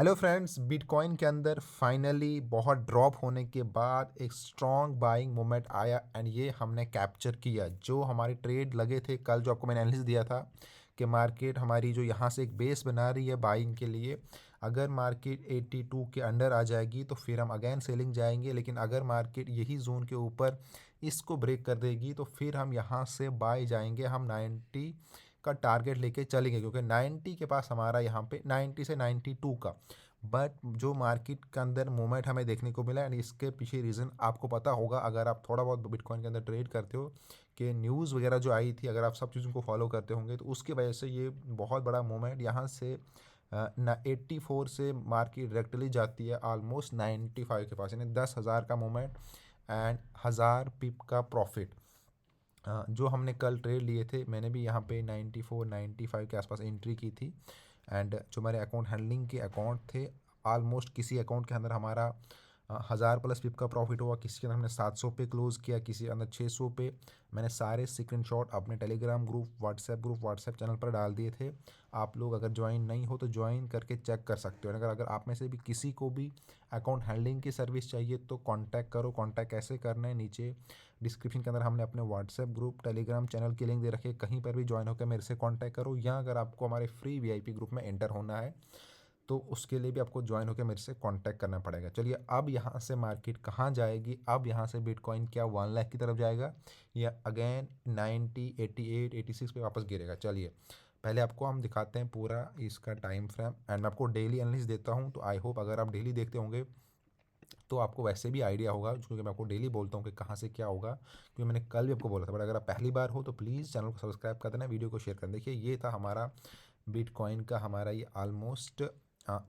Hello friends, bitcoin के अंदर finally बहुत ड्रॉप होने के बाद एक स्ट्रॉन्ग बाइंग मोमेंट आया एंड ये हमने कैप्चर किया। जो हमारे ट्रेड लगे थे कल, जो आपको मैंने एनालिसिस दिया था कि मार्केट हमारी जो यहाँ से एक बेस बना रही है बाइंग के लिए, अगर मार्केट 82 के अंडर आ जाएगी तो फिर हम अगेन सेलिंग जाएंगे। लेकिन अगर मार्केट यही जोन के ऊपर इसको ब्रेक कर देगी तो फिर हम यहाँ से बाय जाएंगे। हम 90 का टारगेट लेके चलेंगे क्योंकि 90 के पास हमारा यहाँ पे 90 से 92 का, बट जो मार्केट के अंदर मूवमेंट हमें देखने को मिला एंड इसके पीछे रीज़न आपको पता होगा अगर आप थोड़ा बहुत बिटकॉइन के अंदर ट्रेड करते हो कि न्यूज़ वगैरह जो आई थी, अगर आप सब चीज़ों को फॉलो करते होंगे तो उसकी वजह से ये बहुत बड़ा मूवमेंट यहाँ से ना 84 से मार्केट डायरेक्टली जाती है ऑलमोस्ट 95 के पास, यानी 10,000 का मूवमेंट एंड 1000 पिप का प्रॉफिट। जो हमने कल ट्रेड लिए थे, मैंने भी यहाँ पे 94 95 के आसपास एंट्री की थी एंड जो हमारे अकाउंट हैंडलिंग के अकाउंट थे, ऑलमोस्ट किसी अकाउंट के अंदर हमारा 1000+ पिप का प्रॉफिट हुआ, किसी के अंदर हमने 700 पे क्लोज़ किया, किसी के अंदर 600 पे। मैंने सारे स्क्रीनशॉट अपने टेलीग्राम ग्रुप, व्हाट्सएप चैनल पर डाल दिए थे। आप लोग अगर ज्वाइन नहीं हो तो ज्वाइन करके चेक कर सकते हो। अगर अगर आप में से भी किसी को भी अकाउंट हैंडलिंग की सर्विस चाहिए तो कांटेक्ट करो। कांटेक्ट कैसे करना है, नीचे डिस्क्रिप्शन के अंदर हमने अपने व्हाट्सएप ग्रुप, टेलीग्राम चैनल की लिंक दे रखी है, कहीं पर भी ज्वाइन होकर मेरे से कांटेक्ट करो। या अगर आपको हमारे फ्री वीआईपी ग्रुप में एंटर होना है तो उसके लिए भी आपको ज्वाइन होकर मेरे से कांटेक्ट करना पड़ेगा। चलिए, अब यहाँ से मार्केट कहाँ जाएगी, अब यहाँ से बिटकॉइन क्या 1 लाख की तरफ जाएगा या अगेन 90 88 86 पे वापस गिरेगा। चलिए, पहले आपको हम दिखाते हैं पूरा इसका टाइम फ्रेम एंड मैं आपको डेली एनालिसिस देता हूँ। तो आई होप अगर आप डेली देखते होंगे तो आपको वैसे भी आइडिया होगा, क्योंकि मैं आपको डेली बोलता हूँ कि कहाँ से क्या होगा, क्योंकि मैंने कल भी आपको बोला था। बट अगर आप पहली बार हो तो प्लीज़ चैनल को सब्सक्राइब कर देना, वीडियो को शेयर कर देना। देखिए, ये था हमारा बिटकॉइन का, हमारा ये ऑलमोस्ट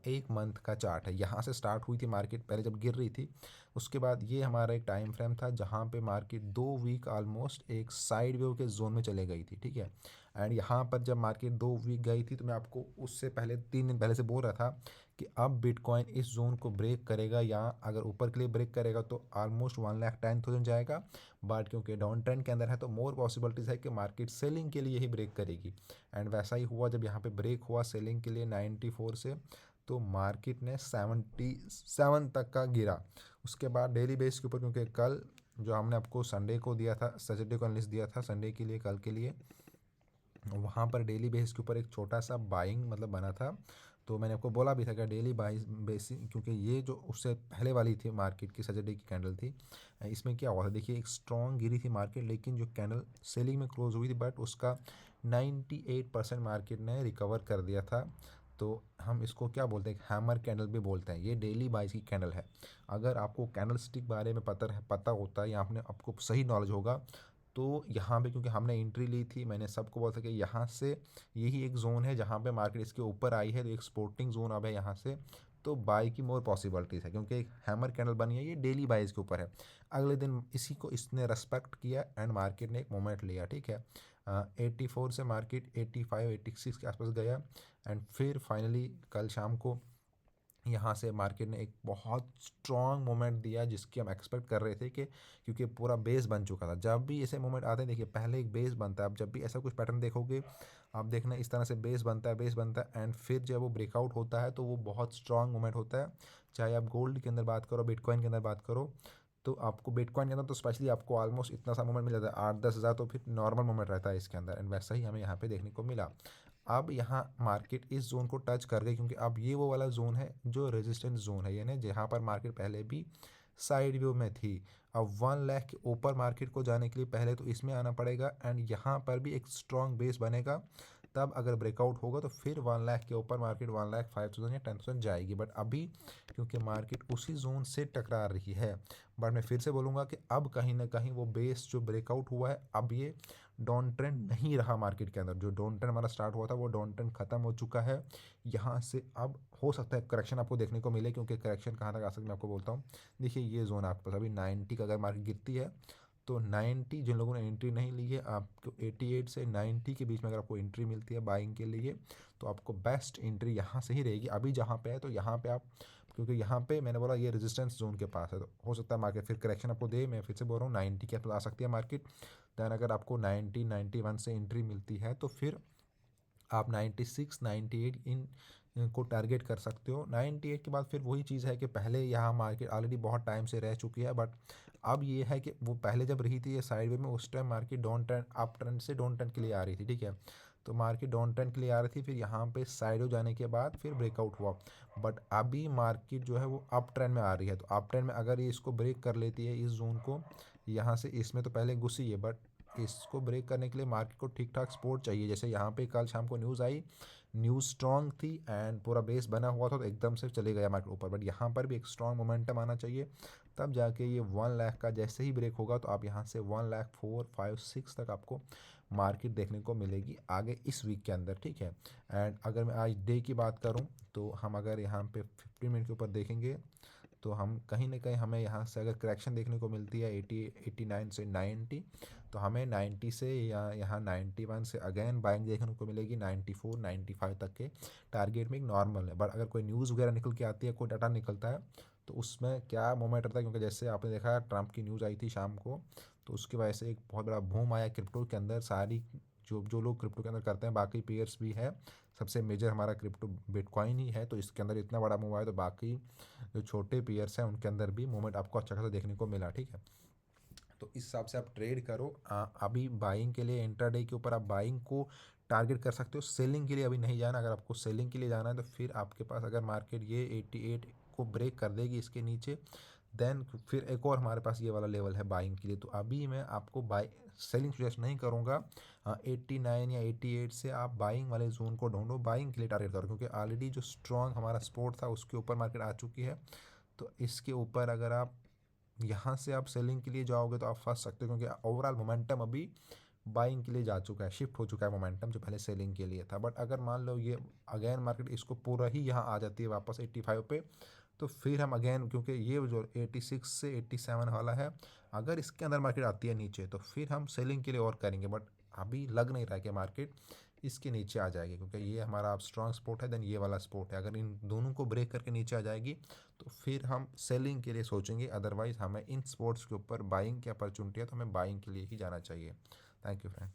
1 मंथ का चार्ट है। यहाँ से स्टार्ट हुई थी मार्केट पहले जब गिर रही थी, उसके बाद ये हमारा एक टाइम फ्रेम था जहाँ पे मार्केट 2 वीक ऑलमोस्ट एक साइड वेव के जोन में चले गई थी, ठीक है। एंड यहाँ पर जब मार्केट 2 वीक गई थी तो मैं आपको उससे पहले 3 दिन पहले से बोल रहा था कि अब बिटकॉइन इस जोन को ब्रेक करेगा, या अगर ऊपर के लिए ब्रेक करेगा तो ऑलमोस्ट 1,10,000 जाएगा। बट क्योंकि डाउन ट्रेंड के अंदर है तो मोर पॉसिबिलिटीज़ है कि मार्केट सेलिंग के लिए ही ब्रेक करेगी। एंड वैसा ही हुआ, जब यहाँ पे ब्रेक हुआ सेलिंग के लिए 94 से, तो मार्केट ने 77 तक का गिरा। उसके बाद डेली बेस के ऊपर, क्योंकि कल जो हमने आपको संडे को दिया था, सैटरडे को एनालिस्ट दिया था संडे के लिए, कल के लिए, वहाँ पर डेली बेस के ऊपर एक छोटा सा बाइंग मतलब बना था। तो मैंने आपको बोला भी था कि डेली बाइंग बेसिस, क्योंकि ये जो उससे पहले वाली थी मार्केट की सैटरडे की कैंडल थी, इसमें क्या हुआ था देखिए, एक स्ट्रॉन्ग गिरी थी मार्केट, लेकिन जो कैंडल सेलिंग में क्लोज हुई थी, बट उसका 98% मार्केट ने रिकवर कर दिया था। तो हम इसको क्या बोलते हैं, हैमर कैंडल भी बोलते हैं। ये डेली बाइज की कैंडल है। अगर आपको कैंडल स्टिक बारे में पता होता है या आपने आपको सही नॉलेज होगा तो यहाँ पे, क्योंकि हमने एंट्री ली थी, मैंने सबको बोला था कि यहाँ से यही एक जोन है जहाँ पे मार्केट इसके ऊपर आई है, तो एक सपोर्टिंग जोन अब है यहाँ से, तो बाई की मोर पॉसिबिलिटीज़ है, क्योंकि एक हैमर कैंडल बनी है, ये डेली बाइज के ऊपर है। अगले दिन इसी को इसने रेस्पेक्ट किया एंड मार्केट ने एक मोमेंट लिया, ठीक है। 84 से मार्केट 85 86 के आसपास गया एंड फिर फाइनली कल शाम को यहाँ से मार्केट ने एक बहुत स्ट्रॉन्ग मोमेंट दिया, जिसकी हम एक्सपेक्ट कर रहे थे कि, क्योंकि पूरा बेस बन चुका था। जब भी ऐसे मोमेंट आते हैं, देखिए पहले एक बेस बनता है, अब जब भी ऐसा कुछ पैटर्न देखोगे आप देखना, इस तरह से बेस बनता है, बेस बनता है एंड फिर जब वो ब्रेकआउट होता है तो वो बहुत स्ट्रॉन्ग मोमेंट होता है। चाहे आप गोल्ड के अंदर बात करो, बिटकॉइन के अंदर बात करो, तो आपको बिटकॉइन के अंदर तो स्पेशली आपको ऑलमोस्ट इतना सा मोमेंट मिल जाता है, 8-10 हज़ार तो फिर नॉर्मल मोमेंट रहता है इसके अंदर, एंड वैसा ही हमें यहाँ पे देखने को मिला। अब यहाँ मार्केट इस जोन को टच कर गई, क्योंकि अब ये वो वाला जोन है जो रेजिस्टेंस जोन है, यानी जहाँ पर मार्केट पहले भी साइड व्यू में थी। अब 1 लाख के ऊपर मार्केट को जाने के लिए पहले तो इसमें आना पड़ेगा एंड यहाँ पर भी एक स्ट्रॉन्ग बेस बनेगा, तब अगर ब्रेकआउट होगा तो फिर 1 लाख के ऊपर मार्केट 1,05,000 या 10,000 जाएगी। बट अभी क्योंकि मार्केट उसी जोन से टकरा रही है, बट मैं फिर से बोलूँगा कि अब कहीं ना कहीं वो बेस जो ब्रेकआउट हुआ है, अब ये डाउन ट्रेंड नहीं रहा मार्केट के अंदर। जो डाउन ट्रेंड हमारा स्टार्ट हुआ था वो डाउन ट्रेंड खत्म हो चुका है। यहाँ से अब हो सकता है करेक्शन आपको देखने को मिले, क्योंकि करेक्शन कहाँ तक आ सकती है मैं आपको बोलता हूँ। देखिए, ये जोन आपके पास अभी 90 का अगर मार्केट गिरती है तो 90, जिन लोगों ने एंट्री नहीं ली है, आपको 88 से 90 के बीच में अगर आपको एंट्री मिलती है बाइंग के लिए, तो आपको बेस्ट एंट्री यहाँ से ही रहेगी। अभी जहाँ पे है तो यहाँ पे आप, क्योंकि यहाँ पे मैंने बोला ये रेजिस्टेंस जोन के पास है, तो हो सकता है मार्केट फिर करेक्शन आपको दे। मैं फिर से बोल रहा हूँ 90 के पास आ सकती है मार्केट। दैन अगर आपको 90 91 से एंट्री मिलती है तो फिर आप 96 98 इन को टारगेट कर सकते हो। 98 के बाद फिर वही चीज़ है कि पहले यहाँ मार्केट ऑलरेडी बहुत टाइम से रह चुकी है, बट अब ये है कि वो पहले जब रही थी ये साइडवे में, उस time market down trend up trend से डाउन ट्रेंड के लिए आ रही थी, ठीक है। तो मार्केट डाउन ट्रेंड के लिए आ रही थी, फिर यहाँ पे साइड हो जाने के बाद फिर ब्रेकआउट हुआ, बट अभी मार्केट जो है वो अप ट्रेंड में आ रही है। तो अप ट्रेंड में अगर ये इसको ब्रेक कर लेती है इस जोन को यहाँ से, इसमें तो पहले घुसी है, बट इसको ब्रेक करने के लिए मार्केट को ठीक ठाक सपोर्ट चाहिए। जैसे यहाँ पे कल शाम को न्यूज़ आई, न्यूज़ स्ट्रांग थी एंड पूरा बेस बना हुआ था, तो एकदम से चले गया मार्केट ऊपर, बट यहाँ पर भी एक स्ट्रांग मोमेंटम आना चाहिए, तब जाके ये 1 लाख का जैसे ही ब्रेक होगा तो आप यहाँ से 1 लाख 4, 5, 6 तक आपको मार्केट देखने को मिलेगी आगे इस वीक के अंदर, ठीक है। एंड अगर मैं आज डे की बात करूँ तो हम अगर यहाँ पे 15 मिनट के ऊपर देखेंगे तो हम कहीं ना कहीं हमें यहाँ से अगर करेक्शन देखने को मिलती है 80, 89 से 90, तो हमें 90 से या यहाँ 91 से अगेन बाइंग देखने को मिलेगी 94, 95 तक के टारगेट में एक नॉर्मल है। बट अगर कोई न्यूज़ वगैरह निकल के आती है, कोई डाटा निकलता है, तो उसमें क्या मोमेंट रहता है, क्योंकि जैसे आपने देखा ट्रंप की न्यूज़ आई थी शाम को, तो उसकी वजह से एक बहुत बड़ा बूम आया क्रिप्टो के अंदर। सारी जो जो लोग क्रिप्टो के अंदर करते हैं, बाकी पेयर्स भी है, सबसे मेजर हमारा क्रिप्टो बिटकॉइन ही है, तो इसके अंदर इतना बड़ा मूव आया, तो बाकी जो छोटे पेयर्स हैं उनके अंदर भी मूवमेंट आपको अच्छा खासा देखने को मिला, ठीक है। तो इस हिसाब से आप ट्रेड करो। अभी बाइंग के लिए इंट्राडे के ऊपर आप बाइंग को टारगेट कर सकते हो, सेलिंग के लिए अभी नहीं जाना। अगर आपको सेलिंग के लिए जाना है तो फिर आपके पास अगर मार्केट ये 88 को ब्रेक कर देगी इसके नीचे, देन फिर एक और हमारे पास ये वाला लेवल है बाइंग के लिए। तो अभी मैं आपको बाई सेलिंग सजेस्ट नहीं करूँगा। 89 या 88 से आप बाइंग वाले जोन को ढूंढो, बाइंग के लिए टारगेट करो, क्योंकि ऑलरेडी जो स्ट्रॉन्ग हमारा सपोर्ट था उसके ऊपर मार्केट आ चुकी है। तो इसके ऊपर अगर आप यहाँ से आप सेलिंग के लिए जाओगे तो आप फंस सकते हो, क्योंकि ओवरऑल मोमेंटम अभी बाइंग के लिए जा चुका है, शिफ्ट हो चुका है मोमेंटम, जो पहले सेलिंग के लिए था। बट अगर मान लो ये अगेन मार्केट इसको पूरा ही यहाँ आ जाती है वापस 85 पे, तो फिर हम अगेन, क्योंकि ये जो 86 से 87 वाला है, अगर इसके अंदर मार्केट आती है नीचे तो फिर हम सेलिंग के लिए और करेंगे। बट अभी लग नहीं रहा है कि मार्केट इसके नीचे आ जाएगी, क्योंकि ये हमारा स्ट्रॉन्ग सपोर्ट है, देन ये वाला सपोर्ट है। अगर इन दोनों को ब्रेक करके नीचे आ जाएगी तो फिर हम सेलिंग के लिए सोचेंगे, अदरवाइज हमें इन स्पोर्ट्स के ऊपर बाइंग की अपॉर्चुनिटी है तो हमें बाइंग के लिए ही जाना चाहिए। Thank you friend.